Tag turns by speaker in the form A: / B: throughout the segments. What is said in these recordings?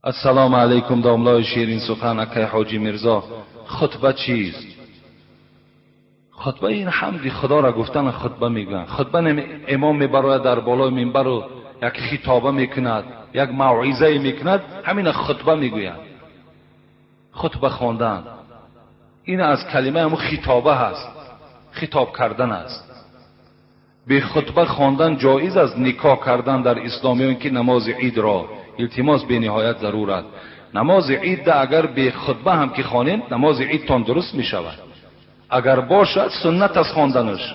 A: السلام علیکم. داملای شیرین سخن اکای حاجی مرزا. خطبه چیست؟ خطبه این حمد خدا را گفتن خطبه میگن. خطبه امام میبره در بالای منبر و یک خطابه میکند، یک موعظه میکند، همین خطبه میگویند. خطبه خواندن این از کلمه همون خطابه هست، خطاب کردن است. به خطبه خواندن جایز است. نکاح کردن در اسلامیان که نماز عید را التماس به نهایت ضرور است. نماز عید اگر به خطبه هم که خوانید نماز عید تان درست می شود. اگر باشد سنت از خواندنش.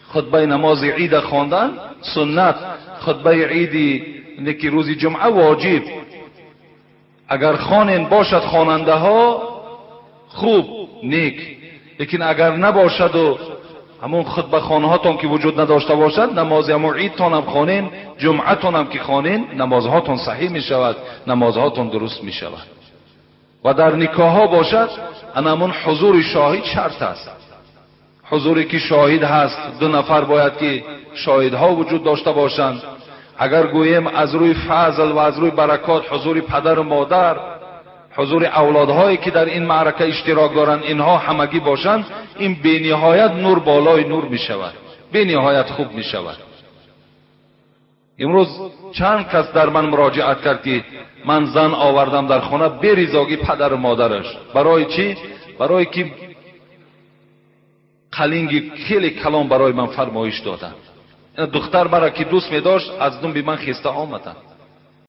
A: خطبه نماز عید خواندن سنت، خطبه عید که روز جمعه واجب. اگر خوانند باشد خواننده ها خوب نیک، لیکن اگر نباشد و همون خطبه خانه هاتون که وجود نداشته باشد، نماز همون عید تان هم خوانین، جمعه تان هم که خوانین، نماز هاتون صحیح می شود، نماز هاتون درست می شود. و در نکاح ها باشد همون حضور شاهد شرط است. حضوری که شاهد هست، 2 نفر باید که شاهد ها وجود داشته باشند. اگر گوییم از روی فضل و از روی برکات حضور پدر و مادر، حضور اولادهایی که در این معرکه اشتراک دارند، اینها همگی باشند، این به نهایت نور بالای نور می شود، به نهایت خوب می شود. امروز چند کس در من مراجعت کرد که من زن آوردم در خانه به رضایت پدر و مادرش. برای چی؟ برای که قلنگ خیلی کلام برای من فرمایش دادن. دختر مرا که دوست می داشت از دنبال من خسته آمدن.